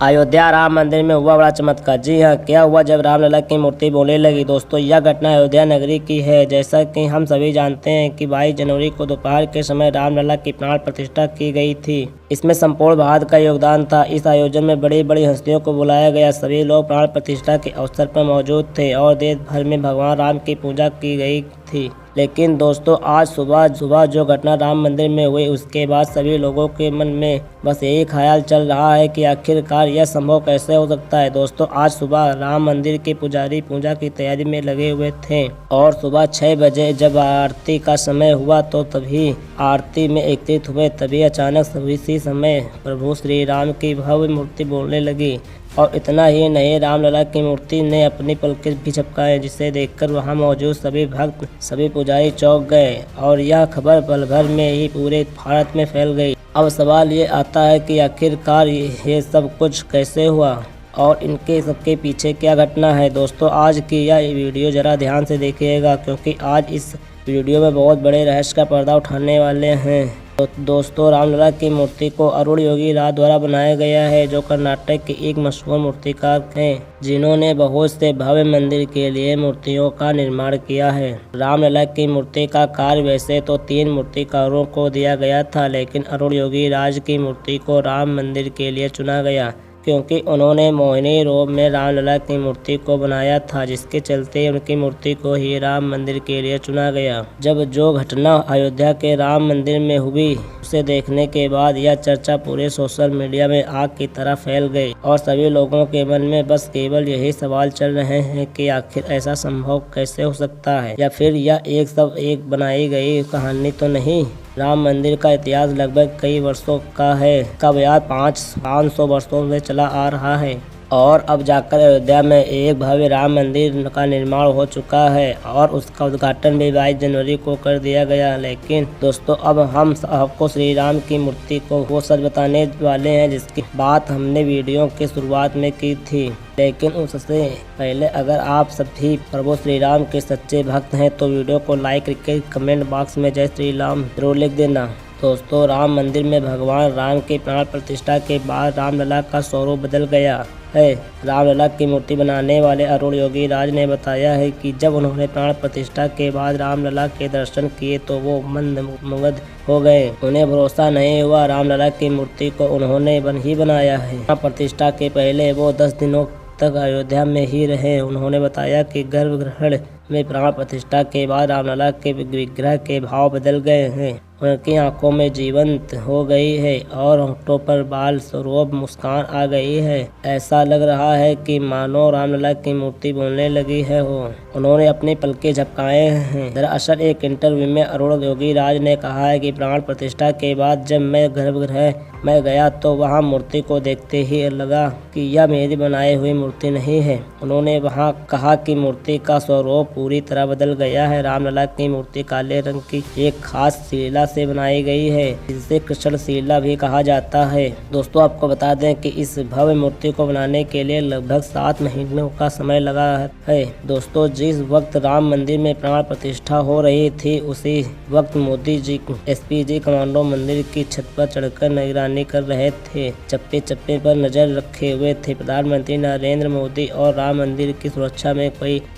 अयोध्या राम मंदिर में हुआ बड़ा चमत्कार। जी हाँ, क्या हुआ जब रामलला की मूर्ति बोलने लगी। दोस्तों, यह घटना अयोध्या नगरी की है। जैसा कि हम सभी जानते हैं कि 22 जनवरी को दोपहर के समय रामलला की प्राण प्रतिष्ठा की गई थी। इसमें संपूर्ण भारत का योगदान था। इस आयोजन में बड़ी बड़ी हस्तियों को बुलाया गया। सभी लोग प्राण प्रतिष्ठा के अवसर पर मौजूद थे और देश भर में भगवान राम की पूजा की गई थी। लेकिन दोस्तों, आज सुबह जो घटना राम मंदिर में हुई, उसके बाद सभी लोगों के मन में बस यही ख्याल चल रहा है कि आखिरकार यह संभव कैसे हो सकता है। दोस्तों, आज सुबह राम मंदिर के पुजारी पूजा की तैयारी में लगे हुए थे और सुबह 6 बजे जब आरती का समय हुआ तो तभी आरती में एकत्रित हुए। तभी अचानक इसी समय प्रभु श्री राम की भव्य मूर्ति बोलने लगी। और इतना ही नहीं, रामलला की मूर्ति ने अपनी पलकें भी झपकाए, जिसे देखकर वहां मौजूद सभी भक्त, सभी पुजारी चौंक गए और यह खबर पल भर में ही पूरे भारत में फैल गई। अब सवाल ये आता है कि आखिरकार ये सब कुछ कैसे हुआ और इनके सबके पीछे क्या घटना है। दोस्तों, आज की यह वीडियो जरा ध्यान से देखिएगा, क्योंकि आज इस वीडियो में बहुत बड़े रहस्य का पर्दा उठाने वाले हैं। तो दोस्तों, रामलला की मूर्ति को अरुण योगी राज द्वारा बनाया गया है, जो कर्नाटक के एक मशहूर मूर्तिकार हैं, जिन्होंने बहुत से भव्य मंदिर के लिए मूर्तियों का निर्माण किया है। रामलला की मूर्ति का कार्य वैसे तो 3 मूर्तिकारों को दिया गया था, लेकिन अरुण योगी राज की मूर्ति को राम मंदिर के लिए चुना गया, क्योंकि उन्होंने मोहिनी रूप में रामलला की मूर्ति को बनाया था, जिसके चलते उनकी मूर्ति को ही राम मंदिर के लिए चुना गया। जब जो घटना अयोध्या के राम मंदिर में हुई, उसे देखने के बाद यह चर्चा पूरे सोशल मीडिया में आग की तरह फैल गई और सभी लोगों के मन में बस केवल यही सवाल चल रहे हैं कि आखिर ऐसा संभव कैसे हो सकता है, या फिर यह एक बनाई गई कहानी तो नहीं। राम मंदिर का इतिहास लगभग कई वर्षों का है। कब यार 500 वर्षों से चला आ रहा है और अब जाकर अयोध्या में एक भव्य राम मंदिर का निर्माण हो चुका है और उसका उद्घाटन भी 22 जनवरी को कर दिया गया। लेकिन दोस्तों, अब हम आपको श्री राम की मूर्ति को वो सच बताने वाले हैं जिसकी बात हमने वीडियो की शुरुआत में की थी। लेकिन उससे पहले अगर आप सभी प्रभु श्री राम के सच्चे भक्त हैं तो वीडियो को लाइक करके कमेंट बॉक्स में जय श्री राम जरूर लिख देना। दोस्तों, राम मंदिर में भगवान राम की प्राण प्रतिष्ठा के बाद रामलला का स्वरूप बदल गया है। रामलला की मूर्ति बनाने वाले अरुण योगी राज ने बताया है कि जब उन्होंने प्राण प्रतिष्ठा के बाद रामलला के दर्शन किए तो वो मंत्रमुग्ध हो गए। उन्हें भरोसा नहीं हुआ। रामलला की मूर्ति को उन्होंने ही बनाया है। प्राण प्रतिष्ठा के पहले वो 10 दिनों तक अयोध्या में ही रहे। उन्होंने बताया कि गर्भगृह में प्राण प्रतिष्ठा के बाद रामलला के विग्रह के भाव बदल गए हैं। उनकी आंखों में जीवंत हो गई है और होठों पर बाल स्वरूप मुस्कान आ गई है। ऐसा लग रहा है कि मानो रामलला की मूर्ति बोलने लगी है हो। उन्होंने अपनी पलकें झपकाए हैं। दरअसल एक इंटरव्यू में अरुण योगी राज ने कहा है कि प्राण प्रतिष्ठा के बाद जब मैं गर्भगृह में गया तो वहां मूर्ति को देखते ही लगा कि यह मेरी बनाई हुई मूर्ति नहीं है। उन्होंने वहां कहा कि मूर्ति का स्वरूप पूरी तरह बदल गया है। रामलला की मूर्ति काले रंग की एक खास शिला से बनाई गई है, जिसे कृष्ण शिला भी कहा जाता है। दोस्तों, आपको बता दें कि इस भव्य मूर्ति को बनाने के लिए लगभग 7 महीनों का समय लगा है। दोस्तों, जिस वक्त राम मंदिर में प्राण प्रतिष्ठा हो रही थी, उसी वक्त मोदी जी एसपीजी कमांडो मंदिर की छत पर चढ़कर निगरानी कर रहे थे। चप्पे चप्पे पर नजर रखे हुए थे। प्रधानमंत्री नरेंद्र मोदी और राम मंदिर की सुरक्षा में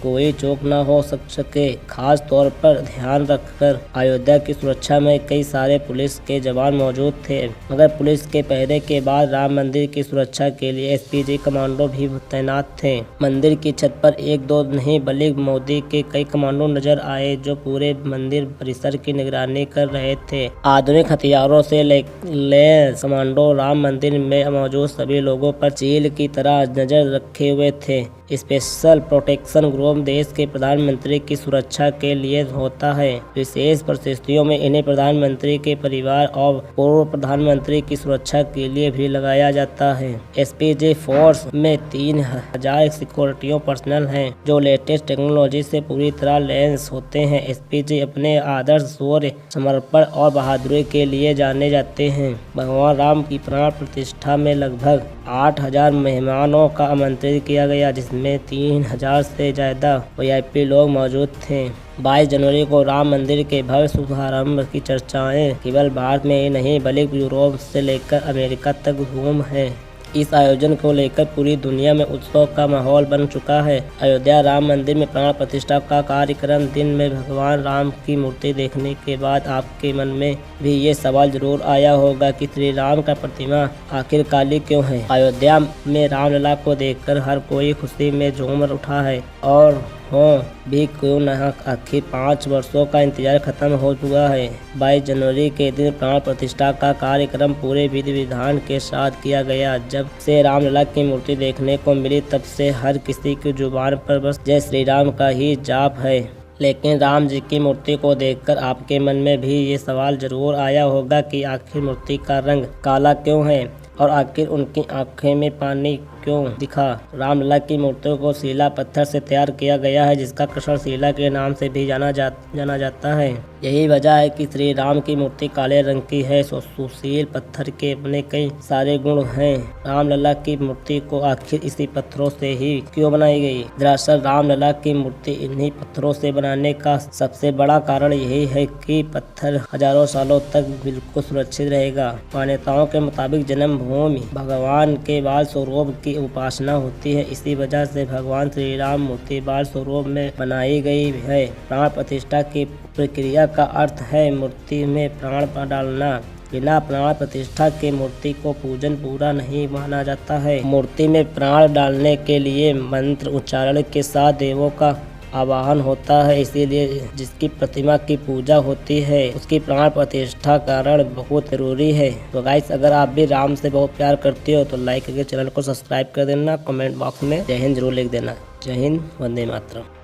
कोई चूक न हो सके। खास तौर पर ध्यान रखकर अयोध्या की सुरक्षा में कई सारे पुलिस के जवान मौजूद थे। मगर पुलिस के पहरे के बाद राम मंदिर की सुरक्षा के लिए एसपीजी कमांडो भी तैनात थे। मंदिर की छत पर 1-2 नहीं बल्कि मोदी के कई कमांडो नजर आए, जो पूरे मंदिर परिसर की निगरानी कर रहे थे। आधुनिक हथियारों से लैस कमांडो राम मंदिर में मौजूद सभी लोगों पर चील की तरह नजर रखे हुए थे। स्पेशल प्रोटेक्शन ग्रुप देश के प्रधानमंत्री की सुरक्षा के लिए होता है। विशेष परिस्थितियों में इन्हें प्रधानमंत्री के परिवार और पूर्व प्रधानमंत्री की सुरक्षा के लिए भी लगाया जाता है। एसपीजी फोर्स में 3000 सिक्योरिटी पर्सनल हैं, जो लेटेस्ट टेक्नोलॉजी से पूरी तरह लैस होते हैं। एसपीजी अपने आदर्श, शौर्य, समर्पण और बहादुरी के लिए जाने जाते हैं। भगवान राम की प्राण प्रतिष्ठा में लगभग 8000 मेहमानों का आमंत्रित किया गया, जिसमें 3000 से ज्यादा वीआईपी लोग मौजूद थे। 22 जनवरी को राम मंदिर के भव्य शुभारंभ की चर्चाएं केवल भारत में ही नहीं बल्कि यूरोप से लेकर अमेरिका तक घूम है। इस आयोजन को लेकर पूरी दुनिया में उत्सव का माहौल बन चुका है। अयोध्या राम मंदिर में प्राण प्रतिष्ठा का कार्यक्रम दिन में भगवान राम की मूर्ति देखने के बाद आपके मन में भी ये सवाल जरूर आया होगा कि श्री राम का प्रतिमा आखिर काली क्यों है। अयोध्या में रामलला को देखकर हर कोई खुशी में झूम उठा है और हो भी क्यों न, आखिर 5 वर्षों का इंतजार खत्म हो चुका है। 22 जनवरी के दिन प्राण प्रतिष्ठा का कार्यक्रम पूरे विधि विधान के साथ किया गया। जब से रामलला की मूर्ति देखने को मिली तब से हर किसी की जुबान पर बस जय श्री राम का ही जाप है। लेकिन राम जी की मूर्ति को देखकर आपके मन में भी ये सवाल जरूर आया होगा कि आखिर मूर्ति का रंग काला क्यों है और आखिर उनकी आंखें में पानी क्यों दिखा। रामलला की मूर्तियों को शिला पत्थर से तैयार किया गया है, जिसका कृष्ण शिला के नाम से भी जाना जाता है। यही वजह है कि श्री राम की मूर्ति काले रंग की है। सुशील पत्थर के अपने कई सारे गुण हैं। रामलला की मूर्ति को आखिर इसी पत्थरों से ही क्यों बनाई गई? दरअसल रामलला की मूर्ति इन्हीं पत्थरों से बनाने का सबसे बड़ा कारण यही है कि पत्थर हजारों सालों तक बिल्कुल सुरक्षित रहेगा। मान्यताओं के मुताबिक जन्मभूमि भगवान के बाल स्वरूप की उपासना होती है। इसी वजह से भगवान श्री राम मूर्ति बाल स्वरूप में बनाई गई है। प्राण प्रतिष्ठा की प्रक्रिया का अर्थ है मूर्ति में प्राण डालना। बिना प्राण प्रतिष्ठा के मूर्ति को पूजन पूरा नहीं माना जाता है। मूर्ति में प्राण डालने के लिए मंत्र उच्चारण के साथ देवों का आवाहन होता है, इसीलिए जिसकी प्रतिमा की पूजा होती है उसकी प्राण प्रतिष्ठा कारण बहुत जरूरी है। तो गाइस, अगर आप भी राम से बहुत प्यार करते हो तो लाइक करके चैनल को सब्सक्राइब कर देना। कमेंट बॉक्स में जय हिंद जरूर लिख देना। जय हिंद, वंदे मातरम।